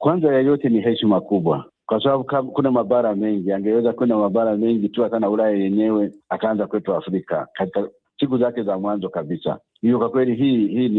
Kwanza ya yote ni heshima kubwa, kwa sababu kuna mabara mengi, angeweza kwenda mabara mengi tu, hata na Ulaya yenyewe, akaanza kwetu Afrika katika siku zake za mwanzo kabisa. Hiyo kwa kweli hii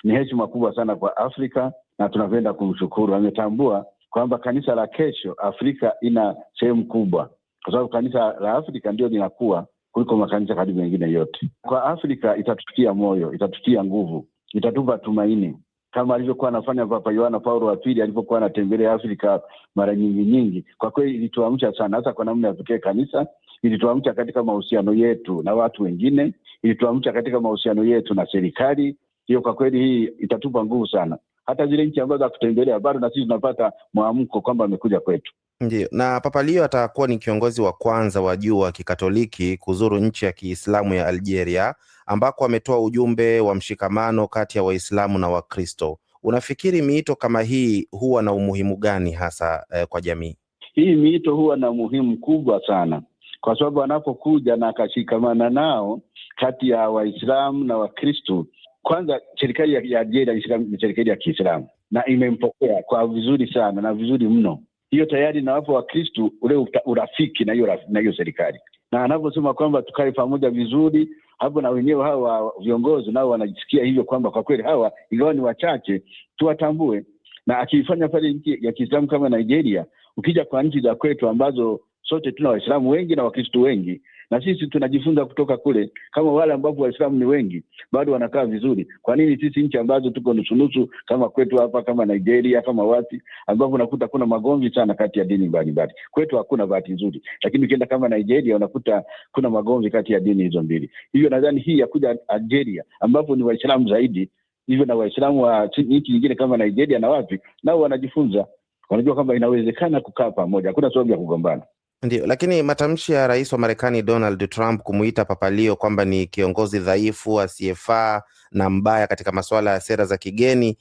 ni heshima kubwa sana kwa Afrika, na tunapenda kumshukuru. Ametambua kwamba kanisa la kesho Afrika ina sehemu kubwa, kwa sababu kanisa la Afrika ndio linakuwa kuliko makanisa karibu mengine yote. Kwa Afrika itatutia moyo, itatutia nguvu, itatupa tumaini, kama alivyokuwa anafanya Papa Yohana Paulo wa pili alipokuwa anatembelea Afrika mara nyingi. Kwa kweli ilituamsha sana, hasa kwa namna ya pekee kanisa ilituamsha katika mahusiano yetu na watu wengine, ilituamsha katika mahusiano yetu na serikali. Hiyo kwa kweli hii itatupa nguvu sana. Hata zile nchi ambazo hakutembelea bado na sisi tunapata mwamko kwamba amekuja kwetu. Ndio. Na Papa Leo atakuwa ni kiongozi wa kwanza wa juu wa Kikatoliki kuzuru nchi ya Kiislamu ya Algeria, ambako ametoa ujumbe wa mshikamano kati ya Waislamu na Wakristo. Unafikiri miito kama hii huwa na umuhimu gani hasa kwa jamii? Hii miito huwa na umuhimu kubwa sana, kwa sababu anapokuja na akashikamana nao kati ya Waislamu na Wakristo. Kwanza serikali ya Algeria ni serikali ya Kiislamu na imempokea kwa vizuri sana na vizuri mno. Hiyo tayari na wapo Wakristo ule urafiki na hiyo serikali, na anaposema kwamba tukae pamoja vizuri hapo, na wenyewe hawa viongozi nao wanajisikia hivyo kwamba kwa kweli hawa ingawa ni wachache tuwatambue. Na akifanya pale nchi ya Kiislamu kama Nigeria, ukija kwa nchi za kwetu ambazo sote tuna Waislamu wengi na Wakristo wengi, na sisi tunajifunza kutoka kule. Kama wale ambapo Waislamu ni wengi bado wanakaa vizuri, kwa nini sisi nchi ambazo tuko nusu kama kwetu hapa, kama Nigeria, kama wapi ambapo unakuta kuna magomvi sana kati ya dini mbalimbali? Kwetu hakuna, bahati nzuri, lakini ukienda kama Nigeria unakuta kuna magomvi kati ya dini hizo mbili. Hivyo nadhani hii ya kuja Algeria ambapo ni Waislamu zaidi, hivyo na Waislamu wa nchi nyingine kama Nigeria na wapi, nao wanajifunza, wanajua kwamba inawezekana kukaa pamoja, hakuna sababu ya kugombana. Ndio. Lakini matamshi ya rais wa Marekani Donald Trump kumuita Papa Leo kwamba ni kiongozi dhaifu, asiyefaa na mbaya katika masuala ya sera za kigeni,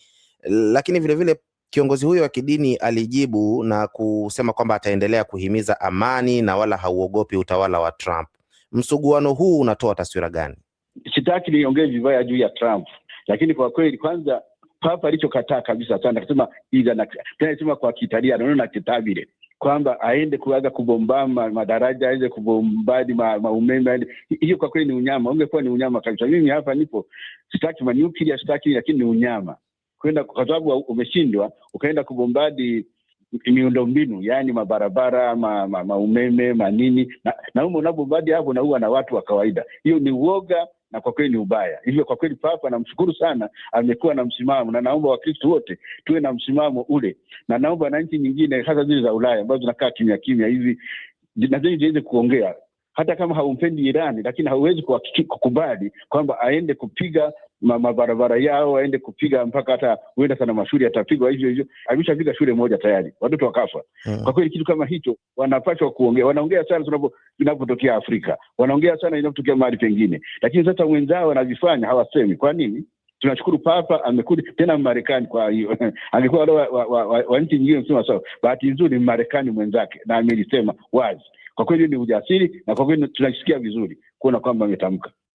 lakini vilevile kiongozi huyo wa kidini alijibu na kusema kwamba ataendelea kuhimiza amani na wala hauogopi utawala wa Trump. Msuguano huu unatoa taswira gani? Sitaki niongee vibaya juu ya Trump, lakini kwa kweli kwanza Papa alichokataa kabisa sana, akasema tunasema kwa Kitaliano na kitabile kwamba aende kuanza kubombama madaraja, aende kubombadi maumeme. Hiyo kwa kweli ni unyama, ungekuwa ni unyama kabisa. Mimi hapa nipo, sitaki nuclear, sitaki, lakini ni unyama kwenda, kwa sababu umeshindwa ukaenda kubombadi miundombinu, yani mabarabara, maumeme, manini, na unabombadi hapo na huwa na watu wa kawaida. Hiyo ni uoga na kwa kweli ni ubaya. Hivyo kwa kweli Papa namshukuru sana, amekuwa na msimamo, na naomba Wakristo wote tuwe na msimamo ule, na naomba na nchi nyingine hasa zile za Ulaya ambazo zinakaa kimya hivi na zenye ziweze kuongea. Hata kama haumpendi Irani, lakini hauwezi kukubali kwamba aende kupiga mabarabara yao, aende kupiga mpaka hata huenda sana mashule atapigwa hivyo. Ameshapiga shule moja tayari, watoto wakafa. Kwa kweli kitu kama hicho wanapaswa kuongea. Wanaongea sana tunapotokea Afrika, wanaongea sana inapotokea mahali pengine, lakini sasa wenzao wanavifanya hawasemi. Kwa nini? Tunashukuru Papa amekuja tena Marekani. Kwa hiyo angekuwa wa nchi nyingine msema sawa, bahati nzuri Marekani mwenzake na amelisema wazi. Kwa kweli ni ujasiri, na kwa kweli tunasikia vizuri kuona kwamba ametamka.